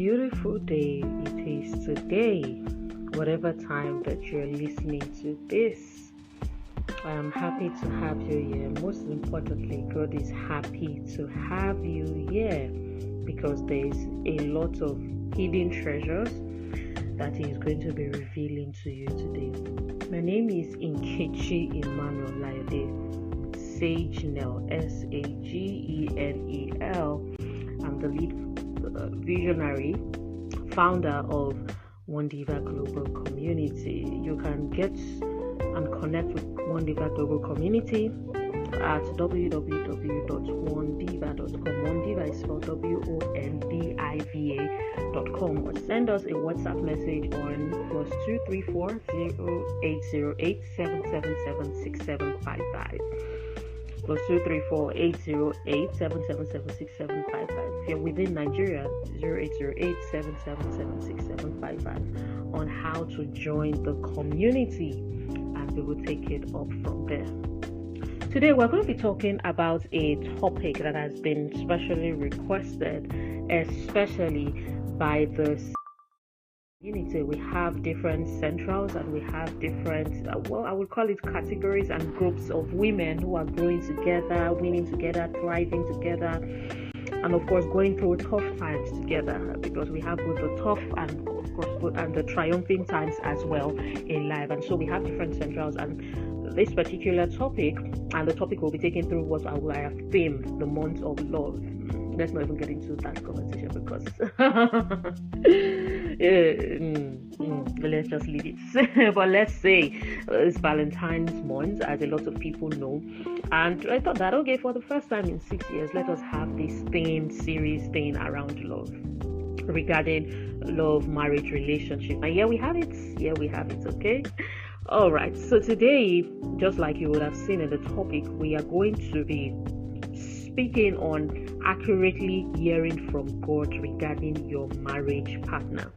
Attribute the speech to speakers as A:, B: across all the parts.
A: beautiful day it is today, whatever time that you're listening to this. I am happy to have you here. Most importantly, God is happy to have you here because there's a lot of hidden treasures that He is going to be revealing to you today. My name is Nkechi Emmanuel Layode Sagenel, Sagenel. I'm the lead visionary, founder of W.O.N.D.I.V.A Global Community. You can get and connect with W.O.N.D.I.V.A Global Community at www.wondiva.com. W.O.N.D.I.V.A is spelled W.O.N.D.I.V.A.com, or send us a WhatsApp message on +234 0808 777 6755. +234 808 777 6755. If you're within Nigeria, 0808 777 6755, on how to join the community, and we will take it up from there. Today we're going to be talking about a topic that has been specially requested, especially by the community. We have different centrals and we have different, I would call it categories and groups of women who are growing together, winning together, thriving together, and of course going through tough times together, because we have both the tough and of course and the triumphing times as well in life. And so we have different centrals, and this particular topic, and the topic will be taken through what I have themed the month of love. Let's not even get into that conversation because let's just leave it. But let's say it's Valentine's month, as a lot of people know, and I thought that okay, for the first time in 6 years, let us have this series around love, regarding love, marriage, relationship. And here we have it. Okay. All right. So today, just like you would have seen in the topic, we are going to be speaking on accurately hearing from God regarding your marriage partner.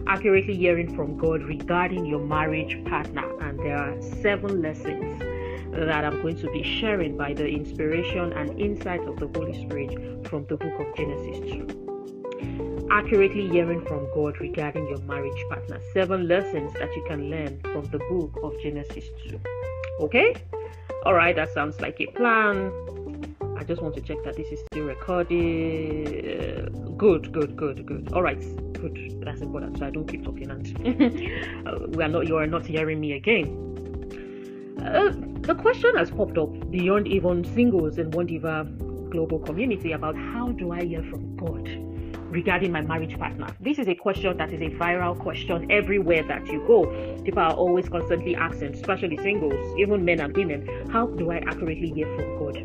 A: Accurately hearing from God regarding your marriage partner. And there are 7 lessons that I'm going to be sharing by the inspiration and insight of the Holy Spirit from the book of Genesis 2. Accurately hearing from God regarding your marriage partner. 7 lessons that you can learn from the book of Genesis 2. Okay? Alright, that sounds like a plan. I just want to check that this is still recorded. Good. Alright, good. That's important. So I don't keep talking and you are not hearing me again. The question has popped up beyond even singles in W.O.N.D.I.V.A Global Community about how do I hear from God regarding my marriage partner. This is a question that is a viral question everywhere that you go. People are always constantly asking, especially singles, even men and women, how do I accurately hear from God?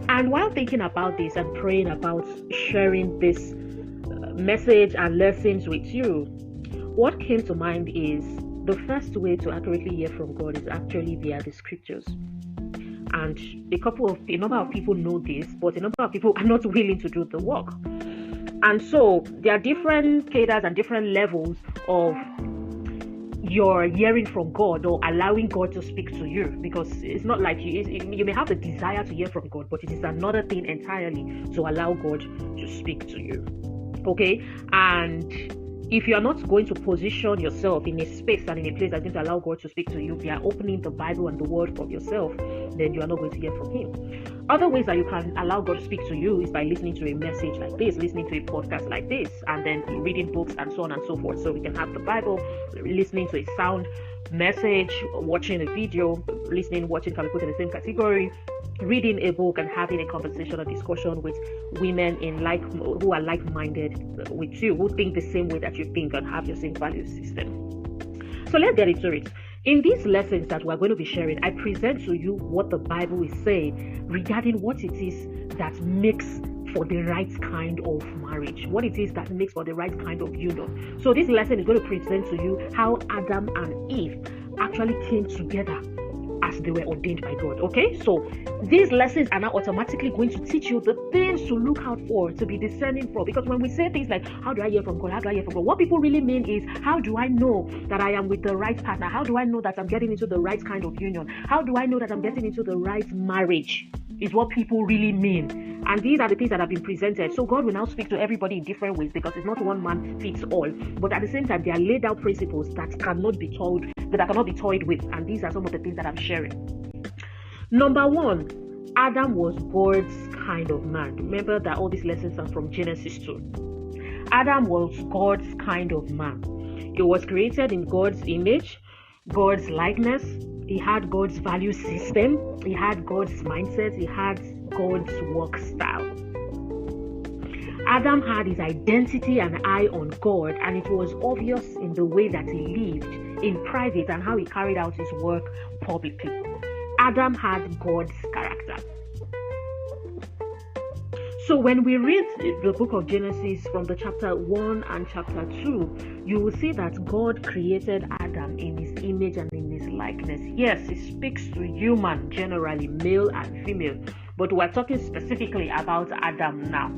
A: And while thinking about this and praying about sharing this message and lessons with you, what came to mind is the first way to accurately hear from God is actually via the scriptures. And a number of people know this, but a number of people are not willing to do the work. And so there are different cadres and different levels of your hearing from God or allowing God to speak to you, because it's not like you may have the desire to hear from God, but it is another thing entirely to allow God to speak to you. Okay? And if you are not going to position yourself in a space and in a place that's going to allow God to speak to you via opening the Bible and the Word from yourself, then you are not going to hear from Him. Other ways that you can allow God to speak to you is by listening to a message like this, listening to a podcast like this, and then reading books and so on and so forth. So we can have the Bible, listening to a sound message, watching a video, watching can be put in the same category, reading a book and having a conversation or discussion with women who are like-minded with you, who think the same way that you think and have your same value system. So let's get into it. In these lessons that we're going to be sharing, I present to you what the Bible is saying regarding what it is that makes for the right kind of marriage, what it is that makes for the right kind of union. So this lesson is going to present to you how Adam and Eve actually came together as they were ordained by God. Okay, so these lessons are now automatically going to teach you the things to look out for, to be discerning for. Because when we say things like, how do I hear from God? How do I hear from God? What people really mean is, how do I know that I am with the right partner? How do I know that I'm getting into the right kind of union? How do I know that I'm getting into the right marriage? is what people really mean. And these are the things that have been presented. So God will now speak to everybody in different ways because it's not one man fits all. But at the same time, there are laid out principles that cannot be toyed with. And these are some of the things that I'm sharing. Number one, Adam was God's kind of man. Remember that all these lessons are from Genesis 2. Adam was God's kind of man. He was created in God's image, God's likeness. He had God's value system. He had God's mindset. He had God's work style. Adam had his identity and eye on God, and it was obvious in the way that he lived in private and how he carried out his work publicly. Adam had God's character. So when we read the book of Genesis from the chapter 1 and chapter 2, you will see that God created Adam in his image and in his likeness. Yes, he speaks to human generally, male and female, but we're talking specifically about Adam now.